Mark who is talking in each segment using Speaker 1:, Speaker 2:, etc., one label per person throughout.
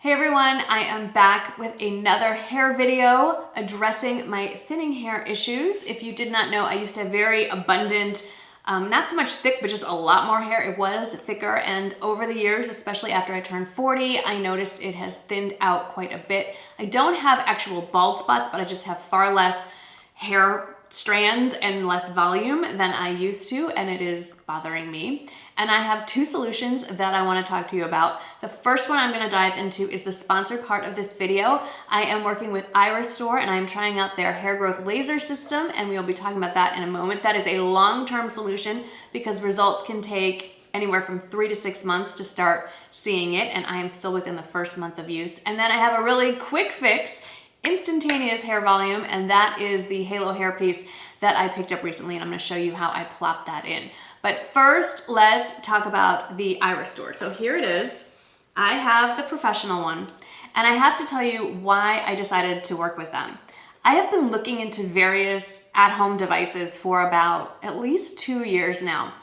Speaker 1: Hey everyone, I am back with another hair video addressing my thinning hair issues. If you did not know, I used to have very abundant, not so much thick, but just a lot more hair. It was thicker, and over the years, especially after I turned 40, I noticed it has thinned out quite a bit. I don't have actual bald spots, but I just have far less hair strands and less volume than I used to, and it is bothering me. And I have two solutions that I want to talk to you about. The first one I'm going to dive into is the sponsored part of this video. I am working with iRESTORE and I'm trying out their hair growth laser system, and we will be talking about that in a moment. That is a long-term solution because results can take anywhere from 3 to 6 months to start seeing it, and I am still within the first month of use. And then I have a really quick fix, instantaneous hair volume, and that is the Halo hair piece that I picked up recently, and I'm going to show you how I plop that in. But first, let's talk about the iRESTORE. So here it is. I have the professional one, and I have to tell you why I decided to work with them. I have been looking into various at-home devices for about at least 2 years now.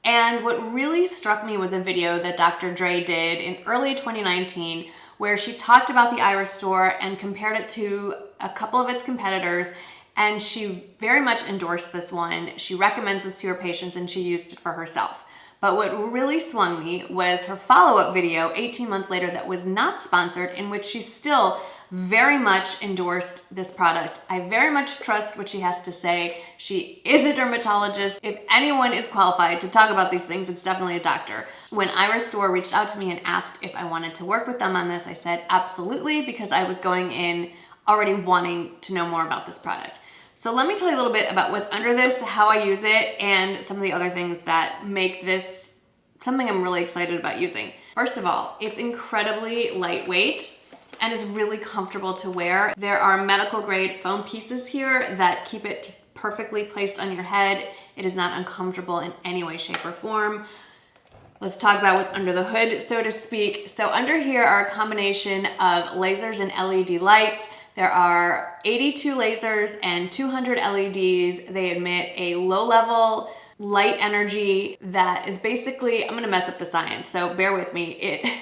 Speaker 1: And what really struck me was a video that Dr. Dray did in early 2019 where she talked about the iRESTORE and compared it to a couple of its competitors, and she very much endorsed this one. She recommends this to her patients, and she used it for herself. But what really swung me was her follow-up video 18 months later that was not sponsored, in which she still very much endorsed this product. I very much trust what she has to say. She is a dermatologist. If anyone is qualified to talk about these things, it's definitely a doctor. When iRESTORE reached out to me and asked if I wanted to work with them on this, I said absolutely, because I was going in already wanting to know more about this product. So let me tell you a little bit about what's under this, how I use it, and some of the other things that make this something I'm really excited about using. First of all, it's incredibly lightweight and is really comfortable to wear. There are medical grade foam pieces here that keep it just perfectly placed on your head. It is not uncomfortable in any way, shape, or form. Let's talk about what's under the hood, so to speak. So under here are a combination of lasers and LED lights. There are 82 lasers and 200 LEDs. They emit a low-level light energy that is basically, I'm gonna mess up the science, so bear with me.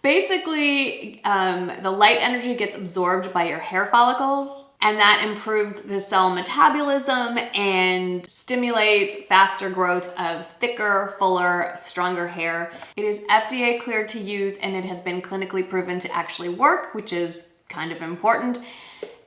Speaker 1: Basically, the light energy gets absorbed by your hair follicles, and that improves the cell metabolism and stimulates faster growth of thicker, fuller, stronger hair. It is FDA cleared to use, and it has been clinically proven to actually work, which is kind of important,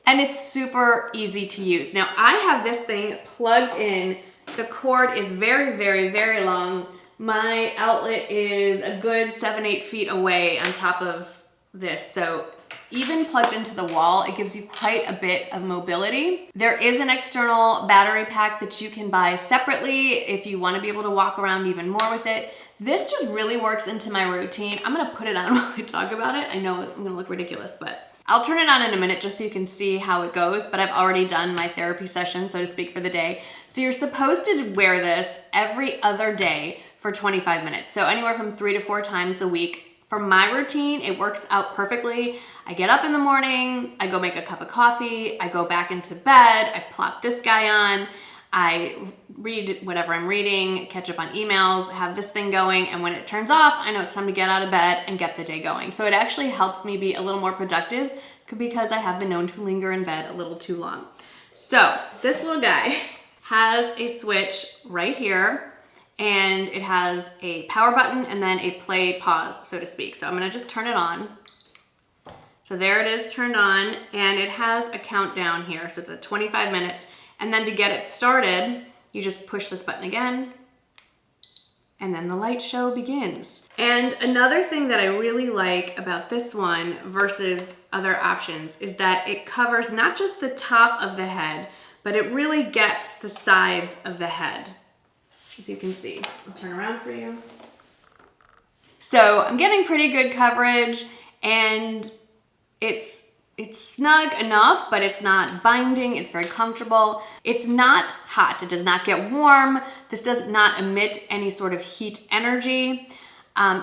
Speaker 1: and it's super easy to use. Now, I have this thing plugged in. The cord is very, very, very long. My outlet is a good 7-8 feet away on top of this, so even plugged into the wall, it gives you quite a bit of mobility. There is an external battery pack that you can buy separately if you want to be able to walk around even more with it. This just really works into my routine. I'm gonna put it on while I talk about it. I know I'm gonna look ridiculous, but I'll turn it on in a minute just so you can see how it goes, but I've already done my therapy session, so to speak, for the day. So you're supposed to wear this every other day for 25 minutes. So anywhere from 3 to 4 times a week. For my routine, it works out perfectly. I get up in the morning, I go make a cup of coffee, I go back into bed, I plop this guy on, I read whatever I'm reading, catch up on emails, have this thing going, and when it turns off, I know it's time to get out of bed and get the day going. So it actually helps me be a little more productive because I have been known to linger in bed a little too long. So this little guy has a switch right here, and it has a power button and then a play pause, so to speak. So I'm gonna just turn it on. So there it is turned on, and it has a countdown here. So it's at 25 minutes. And then to get it started, you just push this button again, and then the light show begins. And another thing that I really like about this one versus other options is that it covers not just the top of the head, but it really gets the sides of the head. As you can see, I'll turn around for you. So I'm getting pretty good coverage, and it's snug enough, but it's not binding. It's very comfortable. It's not hot. It does not get warm. This does not emit any sort of heat energy.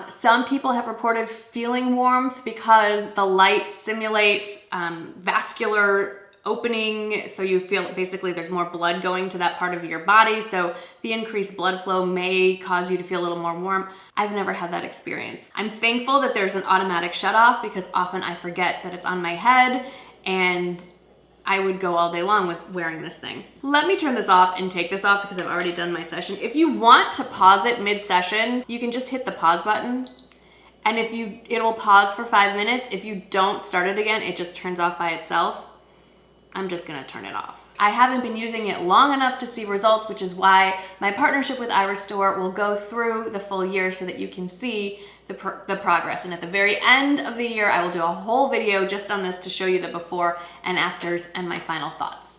Speaker 1: Some people have reported feeling warmth because the light simulates vascular opening, so you feel basically there's more blood going to that part of your body. So the increased blood flow may cause you to feel a little more warm. I've never had that experience. I'm thankful that there's an automatic shut off because often I forget that it's on my head and I would go all day long with wearing this thing. Let me turn this off and take this off because I've already done my session. If you want to pause it mid-session, you can just hit the pause button. And it will pause for 5 minutes. If you don't start it again, it just turns off by itself. I'm just gonna turn it off. I haven't been using it long enough to see results, which is why my partnership with iRESTORE will go through the full year so that you can see the progress. And at the very end of the year, I will do a whole video just on this to show you the before and afters and my final thoughts.